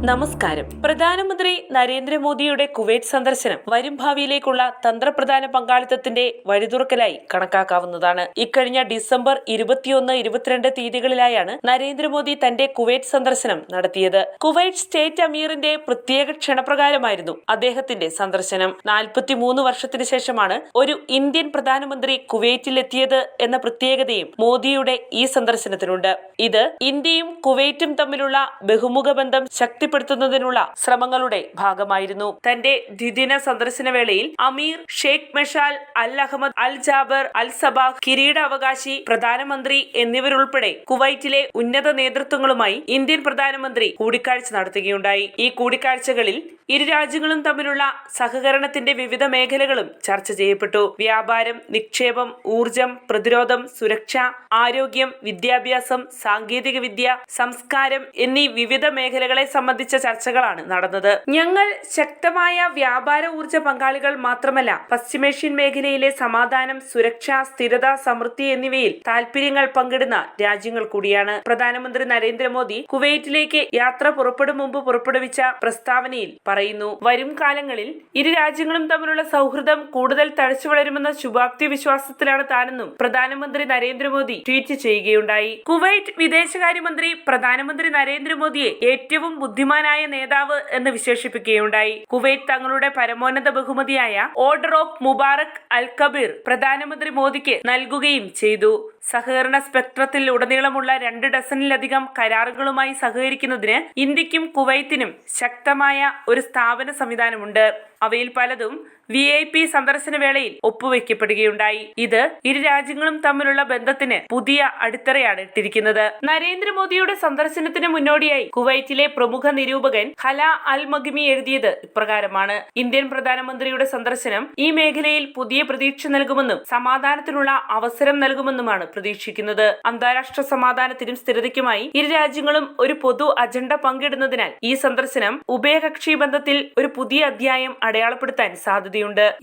നമസ്കാരം. പ്രധാനമന്ത്രി നരേന്ദ്രമോദിയുടെ കുവൈറ്റ് സന്ദർശനം വരും ഭാവിയിലേക്കുള്ള തന്ത്രപ്രധാന പങ്കാളിത്തത്തിന്റെ വഴിതുറക്കലായി കണക്കാക്കാവുന്നതാണ്. ഇക്കഴിഞ്ഞ ഡിസംബർ 21-22 തീയതികളിലായാണ് നരേന്ദ്രമോദി തന്റെ കുവൈറ്റ് സന്ദർശനം നടത്തിയത്. കുവൈറ്റ് സ്റ്റേറ്റ് അമീറിന്റെ പ്രത്യേക ക്ഷണപ്രകാരമായിരുന്നു അദ്ദേഹത്തിന്റെ സന്ദർശനം. 43 വർഷത്തിന് ശേഷമാണ് ഒരു ഇന്ത്യൻ പ്രധാനമന്ത്രി കുവൈറ്റിൽ എത്തിയത് എന്ന പ്രത്യേകതയും മോദിയുടെ ഈ സന്ദർശനത്തിനുണ്ട്. ഇത് ഇന്ത്യയും കുവൈറ്റും തമ്മിലുള്ള ബഹുമുഖ ബന്ധം ശക്തിപ്പെടുത്തുന്നതിനുള്ള ശ്രമങ്ങളുടെ ഭാഗമായിരുന്നു. തന്റെ ദ്വിദിന സന്ദർശന വേളയിൽ അമീർ ഷെയ്ഖ് മെഷാൽ അൽ അഹമ്മദ് അൽ ജാബർ അൽ സബാഹ് കിരീടാവകാശി പ്രധാനമന്ത്രി എന്നിവരുൾപ്പെടെ കുവൈറ്റിലെ ഉന്നത നേതൃത്വങ്ങളുമായി ഇന്ത്യൻ പ്രധാനമന്ത്രി കൂടിക്കാഴ്ച നടത്തുകയുണ്ടായി. ഈ കൂടിക്കാഴ്ചകളിൽ ഇരു രാജ്യങ്ങളും തമ്മിലുള്ള സഹകരണത്തിന്റെ വിവിധ മേഖലകളും ചർച്ച ചെയ്യപ്പെട്ടു. വ്യാപാരം, നിക്ഷേപം, ഊർജം, പ്രതിരോധം, സുരക്ഷ, ആരോഗ്യം, വിദ്യാഭ്യാസം, സാങ്കേതിക വിദ്യ, സംസ്കാരം എന്നീ വിവിധ മേഖലകളെ സംബന്ധിച്ച ചർച്ചകളാണ് നടന്നത്. ഞങ്ങൾ ശക്തമായ വ്യാപാര ഊർജ പങ്കാളികൾ മാത്രമല്ല, പശ്ചിമേഷ്യൻ മേഖലയിലെ സമാധാനം, സുരക്ഷ, സ്ഥിരത, സമൃദ്ധി എന്നിവയിൽ താൽപര്യങ്ങൾ പങ്കിടുന്ന രാജ്യങ്ങൾ കൂടിയാണ്. പ്രധാനമന്ത്രി നരേന്ദ്രമോദി കുവൈറ്റിലേക്ക് യാത്ര പുറപ്പെടും മുമ്പ് പുറപ്പെടുവിച്ച പ്രസ്താവനയിൽ പറയുന്നു. വരും കാലങ്ങളിൽ ഇരു രാജ്യങ്ങളും തമ്മിലുള്ള സൗഹൃദം കൂടുതൽ തഴച്ചു വളരുമെന്ന ശുഭാപ്തി വിശ്വാസത്തിലാണ് താനെന്നും പ്രധാനമന്ത്രി നരേന്ദ്രമോദി ട്വീറ്റ് ചെയ്യുകയുണ്ടായി. കുവൈറ്റ് വിദേശകാര്യമന്ത്രി പ്രധാനമന്ത്രി നരേന്ദ്രമോദിയെ ഏറ്റവും ബുദ്ധിമാനായ നേതാവ് എന്ന് വിശേഷിപ്പിക്കുകയുണ്ടായി. കുവൈറ്റ് തങ്ങളുടെ പരമോന്നത ബഹുമതിയായ ഓർഡർ ഓഫ് മുബാറക് അൽ കബീർ പ്രധാനമന്ത്രി മോദിക്ക് നൽകുകയും ചെയ്തു. സഹകരണ സ്പെക്ട്രത്തിൽ ഉടനീളമുള്ള 2 ഡസനിലധികം കരാറുകളുമായി സഹകരിക്കുന്നതിന് ഇന്ത്യക്കും കുവൈത്തിനും ശക്തമായ ഒരു സ്ഥാപന സംവിധാനമുണ്ട്. അവയിൽ പലതും VIP സന്ദർശന വേളയിൽ ഒപ്പുവെക്കപ്പെടുകയുണ്ടായി. ഇത് ഇരു രാജ്യങ്ങളും തമ്മിലുള്ള ബന്ധത്തിന് പുതിയ അടിത്തറയാണ് ഇട്ടിരിക്കുന്നത്. നരേന്ദ്രമോദിയുടെ സന്ദർശനത്തിന് മുന്നോടിയായി കുവൈറ്റിലെ പ്രമുഖ നിരൂപകൻ ഹല അൽ മഗ്മി എഴുതിയത് ഇപ്രകാരമാണ്: ഇന്ത്യൻ പ്രധാനമന്ത്രിയുടെ സന്ദർശനം ഈ മേഖലയിൽ പുതിയ പ്രതീക്ഷ നൽകുമെന്നും സമാധാനത്തിനുള്ള അവസരം നൽകുമെന്നുമാണ് പ്രതീക്ഷിക്കുന്നത്. അന്താരാഷ്ട്ര സമാധാനത്തിനും സ്ഥിരതയ്ക്കുമായി ഇരു രാജ്യങ്ങളും ഒരു പൊതു അജണ്ട പങ്കിടുന്നതിനാൽ ഈ സന്ദർശനം ഉഭയകക്ഷി ബന്ധത്തിൽ ഒരു പുതിയ അധ്യായം അടയാളപ്പെടുത്താൻ സാധ്യതയുണ്ട്.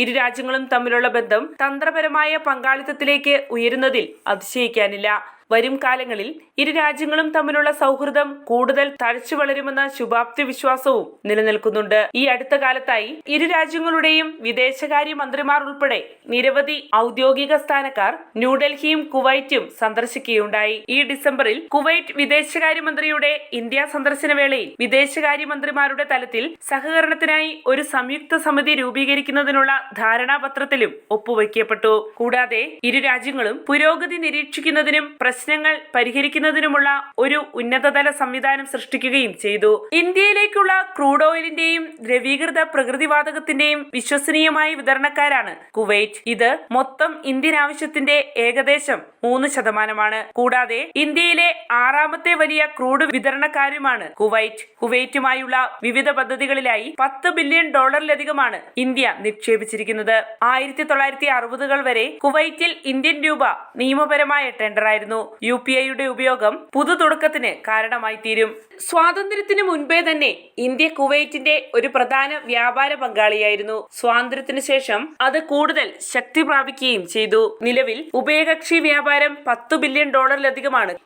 ഇരു രാജ്യങ്ങളും തമ്മിലുള്ള ബന്ധം തന്ത്രപരമായ പങ്കാളിത്തത്തിലേക്ക് ഉയരുന്നതിൽ അതിശയിക്കാനില്ല. വരും കാലങ്ങളിൽ ഇരു രാജ്യങ്ങളും തമ്മിലുള്ള സൗഹൃദം കൂടുതൽ തഴച്ചു വളരുമെന്ന ശുഭാപ്തി വിശ്വാസവും നിലനിൽക്കുന്നുണ്ട്. ഈ അടുത്ത കാലത്തായി ഇരു രാജ്യങ്ങളുടെയും വിദേശകാര്യ മന്ത്രിമാർ ഉൾപ്പെടെ നിരവധി ഔദ്യോഗിക സ്ഥാനക്കാർ ന്യൂഡൽഹിയും കുവൈറ്റും സന്ദർശിക്കുകയുണ്ടായി. ഈ ഡിസംബറിൽ കുവൈറ്റ് വിദേശകാര്യമന്ത്രിയുടെ ഇന്ത്യ സന്ദർശന വേളയിൽ വിദേശകാര്യമന്ത്രിമാരുടെ തലത്തിൽ സഹകരണത്തിനായി ഒരു സംയുക്ത സമിതി രൂപീകരിക്കുന്നതിനുള്ള ധാരണാപത്രത്തിലും ഒപ്പുവയ്ക്കപ്പെട്ടു. കൂടാതെ ഇരു രാജ്യങ്ങളും പുരോഗതി നിരീക്ഷിക്കുന്നതിനും പ്രശ്നങ്ങൾ പരിഹരിക്കുന്നതിനുമുള്ള ഒരു ഉന്നതതല സംവിധാനം സൃഷ്ടിക്കുകയും ചെയ്തു. ഇന്ത്യയിലേക്കുള്ള ക്രൂഡ് ഓയിലിന്റെയും ദ്രവീകൃത പ്രകൃതിവാതകത്തിന്റെയും വിശ്വസനീയമായ വിതരണക്കാരാണ് കുവൈറ്റ്. ഇത് മൊത്തം ഇന്ത്യൻ ആവശ്യത്തിന്റെ ഏകദേശം 3%. കൂടാതെ ഇന്ത്യയിലെ 6ാമത്തെ വലിയ ക്രൂഡ് വിതരണക്കാരുമാണ് കുവൈറ്റ്. കുവൈറ്റുമായുള്ള വിവിധ പദ്ധതികളിലായി $10 ബില്യൺ ഇന്ത്യ നിക്ഷേപിച്ചിരിക്കുന്നത്. 1960കൾ വരെ കുവൈറ്റിൽ ഇന്ത്യൻ രൂപ നിയമപരമായ ടെൻഡറായിരുന്നു. UPIയുടെ ഉപയോഗം പുതു തുടക്കത്തിന് കാരണമായി തീരും. സ്വാതന്ത്ര്യത്തിന് മുൻപേ തന്നെ ഇന്ത്യ കുവൈറ്റിന്റെ ഒരു പ്രധാന വ്യാപാര പങ്കാളിയായിരുന്നു. സ്വാതന്ത്ര്യത്തിന് ശേഷം അത് കൂടുതൽ ശക്തി പ്രാപിക്കുകയും ചെയ്തു. നിലവിൽ ഉഭയകക്ഷി വ്യാപാരം $10 ബില്യൺ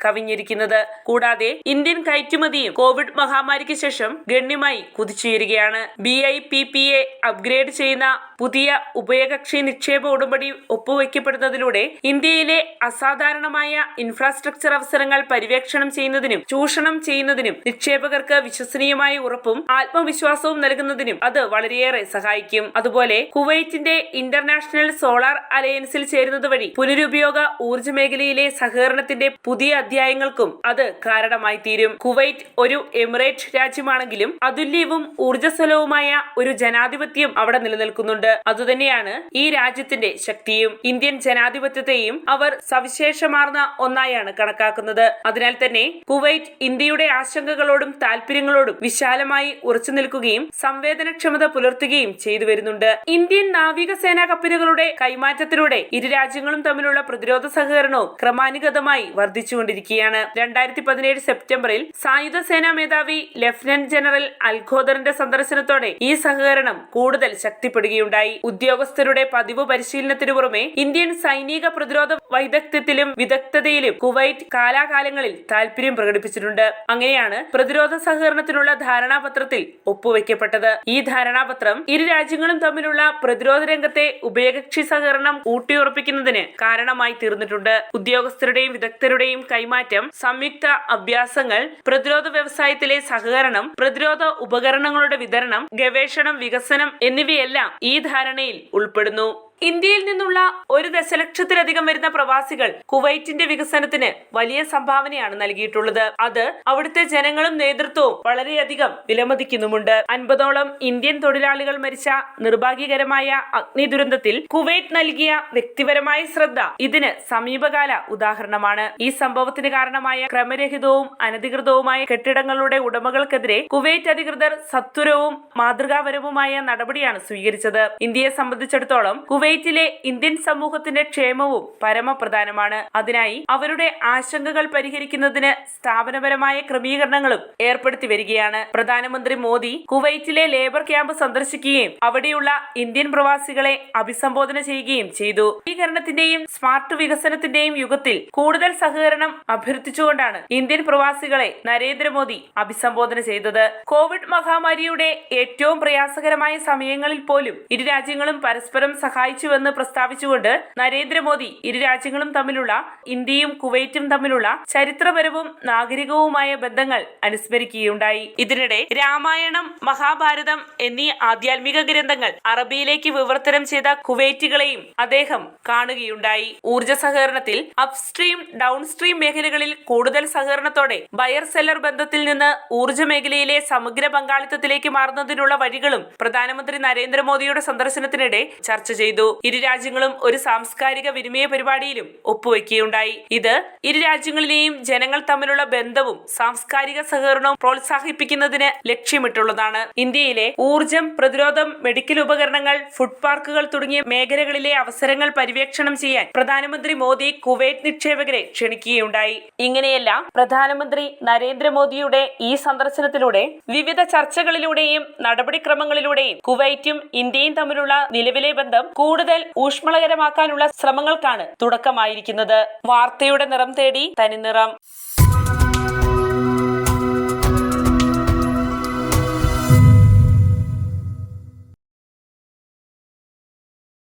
കവിഞ്ഞിരിക്കുന്നത്. കൂടാതെ ഇന്ത്യൻ കയറ്റുമതിയും കോവിഡ് മഹാമാരിക്ക് ശേഷം ഗണ്യമായി കുതിച്ചുയരുകയാണ്. BIPPA അപ്ഗ്രേഡ് ചെയ്യുന്ന പുതിയ ഉഭയകക്ഷി നിക്ഷേപ ഉടമ്പടി ഒപ്പുവെക്കപ്പെടുന്നതിലൂടെ ഇന്ത്യയിലെ അസാധാരണമായ ഇൻഫ്രാസ്ട്രക്ചർ അവസരങ്ങൾ പര്യവേക്ഷണം ചെയ്യുന്നതിനും ചൂഷണം ചെയ്യുന്നതിനും നിക്ഷേപകർക്ക് വിശ്വസനീയമായ ഉറപ്പും ആത്മവിശ്വാസവും നൽകുന്നതിനും അത് വളരെയേറെ സഹായിക്കും. അതുപോലെ കുവൈറ്റിന്റെ ഇന്റർനാഷണൽ സോളാർ അലയൻസിൽ ചേരുന്നത് വഴി പുനരുപയോഗ ഊർജ്ജ മേഖലയിലെ സഹകരണത്തിന്റെ പുതിയ അധ്യായങ്ങൾക്കും അത് കാരണമായി തീരും. കുവൈറ്റ് ഒരു എമിറേറ്റ് രാജ്യമാണെങ്കിലും അതുല്യവും ഊർജ്ജസ്വലവുമായ ഒരു ജനാധിപത്യം അവിടെ നിലനിൽക്കുന്നുണ്ട്. അതുതന്നെയാണ് ഈ രാജ്യത്തിന്റെ ശക്തിയും. ഇന്ത്യൻ ജനാധിപത്യത്തെയും അവർ സവിശേഷമാർന്ന ഒന്നായാണ് കണക്കാക്കുന്നത്. അതിനാൽ തന്നെ കുവൈറ്റ് ഇന്ത്യയുടെ ആശങ്കകളോടും താല്പര്യങ്ങളോടും വിശാലമായി ഉറച്ചു നിൽക്കുകയും സംവേദനക്ഷമത പുലർത്തുകയും ചെയ്തു വരുന്നുണ്ട്. ഇന്ത്യൻ നാവികസേനാ കപ്പലുകളുടെ കൈമാറ്റത്തിലൂടെ ഇരു രാജ്യങ്ങളും തമ്മിലുള്ള പ്രതിരോധ സഹകരണവും ക്രമാനുഗതമായി വർദ്ധിച്ചുകൊണ്ടിരിക്കുകയാണ്. 2017 സെപ്റ്റംബറിൽ സായുധ സേനാ മേധാവി ലഫ്റ്റനന്റ് ജനറൽ അൽഖോദറിന്റെ സന്ദർശനത്തോടെ ഈ സഹകരണം കൂടുതൽ ശക്തിപ്പെടുകയുണ്ടായി. ഉദ്യോഗസ്ഥരുടെ പതിവ് പരിശീലനത്തിനു പുറമെ ഇന്ത്യൻ സൈനിക പ്രതിരോധ വൈദഗ്ധ്യത്തിലും വിദഗ്ധതയിലും സഹകരണത്തിലും കുവൈറ്റ് കാലാകാലങ്ങളിൽ താൽപര്യം പ്രകടിപ്പിച്ചിട്ടുണ്ട്. അങ്ങനെയാണ് പ്രതിരോധ സഹകരണത്തിനുള്ള ധാരണാപത്രത്തിൽ ഒപ്പുവെക്കപ്പെട്ടത്. ഈ ധാരണാപത്രം ഇരു രാജ്യങ്ങളും തമ്മിലുള്ള പ്രതിരോധ രംഗത്തെ ഉഭയകക്ഷി സഹകരണം ഊട്ടിയുറപ്പിക്കുന്നതിന് കാരണമായി തീർന്നിട്ടുണ്ട്. ഉദ്യോഗസ്ഥരുടെയും വിദഗ്ധരുടെയും കൈമാറ്റം, സംയുക്ത അഭ്യാസങ്ങൾ, പ്രതിരോധ വ്യവസായത്തിലെ സഹകരണം, പ്രതിരോധ ഉപകരണങ്ങളുടെ വിതരണം, ഗവേഷണം, വികസനം എന്നിവയെല്ലാം ഈ ധാരണയിൽ ഉൾപ്പെടുന്നു. ഇന്ത്യയിൽ നിന്നുള്ള 1 ദശലക്ഷത്തിലധികം വരുന്ന പ്രവാസികൾ കുവൈറ്റിന്റെ വികസനത്തിന് വലിയ സംഭാവനയാണ് നൽകിയിട്ടുള്ളത്. അത് അവിടുത്തെ ജനങ്ങളും നേതൃത്വവും വളരെയധികം വിലമതിക്കുന്നുമുണ്ട്. 50ഓളം ഇന്ത്യൻ തൊഴിലാളികൾ മരിച്ച നിർഭാഗ്യകരമായ അഗ്നി ദുരന്തത്തിൽ കുവൈറ്റ് നൽകിയ വ്യക്തിപരമായ ശ്രദ്ധ ഇതിന് സമീപകാല ഉദാഹരണമാണ്. ഈ സംഭവത്തിന് കാരണമായ ക്രമരഹിതവും അനധികൃതവുമായ കെട്ടിടങ്ങളുടെ ഉടമകൾക്കെതിരെ കുവൈറ്റ് അധികൃതർ സത്വരവും മാതൃകാപരവുമായ നടപടിയാണ് സ്വീകരിച്ചത്. ഇന്ത്യയെ സംബന്ധിച്ചിടത്തോളം കുവൈറ്റിലെ ഇന്ത്യൻ സമൂഹത്തിന്റെ ക്ഷേമവും പരമപ്രധാനമാണ്. അതിനായി അവരുടെ ആശങ്കകൾ പരിഹരിക്കുന്നതിന് സ്ഥാപനപരമായ ക്രമീകരണങ്ങളും ഏർപ്പെടുത്തി വരികയാണ്. പ്രധാനമന്ത്രി മോദി കുവൈറ്റിലെ ലേബർ ക്യാമ്പ് സന്ദർശിക്കുകയും അവിടെയുള്ള ഇന്ത്യൻ പ്രവാസികളെ അഭിസംബോധന ചെയ്യുകയും ചെയ്തു. നവീകരണത്തിന്റെയും സ്മാർട്ട് വികസനത്തിന്റെയും യുഗത്തിൽ കൂടുതൽ സഹകരണം അഭ്യർത്ഥിച്ചുകൊണ്ടാണ് ഇന്ത്യൻ പ്രവാസികളെ നരേന്ദ്രമോദി അഭിസംബോധന ചെയ്തത്. കോവിഡ് മഹാമാരിയുടെ ഏറ്റവും പ്രയാസകരമായ സമയങ്ങളിൽ പോലും ഇരു രാജ്യങ്ങളും പരസ്പരം സഹായിച്ചുവെന്ന് പ്രസ്താവിച്ചുകൊണ്ട് നരേന്ദ്രമോദി ഇരു രാജ്യങ്ങളും തമ്മിലുള്ള, ഇന്ത്യയും കുവൈറ്റും തമ്മിലുള്ള ചരിത്രപരവും നാഗരികവുമായ ബന്ധങ്ങൾ അനുസ്മരിക്കുകയുണ്ടായി. ഇതിനിടെ രാമായണം, മഹാഭാരതം എന്നീ ആധ്യാത്മിക ഗ്രന്ഥങ്ങൾ അറബിയിലേക്ക് വിവർത്തനം ചെയ്ത കുവൈറ്റികളെയും അദ്ദേഹം കാണുകയുണ്ടായി. ഊർജ്ജ സഹകരണത്തിൽ അപ്സ്ട്രീം, ഡൗൺസ്ട്രീം മേഖലകളിൽ കൂടുതൽ സഹകരണത്തോടെ ബയർ സെല്ലർ ബന്ധത്തിൽ നിന്ന് ഊർജ്ജ മേഖലയിലെ സമഗ്ര പങ്കാളിത്തത്തിലേക്ക് മാറുന്നതിനുള്ള വഴികളും പ്രധാനമന്ത്രി നരേന്ദ്രമോദിയുടെ സന്ദർശനത്തിനിടെ ചർച്ച ചെയ്തു. ഇരു രാജ്യങ്ങളും ഒരു സാംസ്കാരിക വിനിമയ പരിപാടിയിലും ഒപ്പുവെക്കുകയുണ്ടായി. ഇത് ഇരു രാജ്യങ്ങളിലെയും ജനങ്ങൾ തമ്മിലുള്ള ബന്ധവും സാംസ്കാരിക സഹകരണവും പ്രോത്സാഹിപ്പിക്കുന്നതിന് ലക്ഷ്യമിട്ടുള്ളതാണ്. ഇന്ത്യയിലെ ഊർജം, പ്രതിരോധം, മെഡിക്കൽ ഉപകരണങ്ങൾ, ഫുഡ് പാർക്കുകൾ തുടങ്ങിയ മേഖലകളിലെ അവസരങ്ങൾ പര്യവേക്ഷണം ചെയ്യാൻ പ്രധാനമന്ത്രി മോദി കുവൈറ്റ് നിക്ഷേപകരെ ക്ഷണിക്കുകയുണ്ടായി. ഇങ്ങനെയെല്ലാം പ്രധാനമന്ത്രി നരേന്ദ്രമോദിയുടെ ഈ സന്ദർശനത്തിലൂടെ വിവിധ ചർച്ചകളിലൂടെയും നടപടിക്രമങ്ങളിലൂടെയും കുവൈറ്റും ഇന്ത്യയും തമ്മിലുള്ള നിലവിലെ ബന്ധം കൂടുതൽ ഊഷ്മളകരമാക്കാനുള്ള ശ്രമങ്ങൾക്കാണ് തുടക്കമായിരിക്കുന്നത്. വാർത്തയുടെ നിറം തേടി തനിനിറം.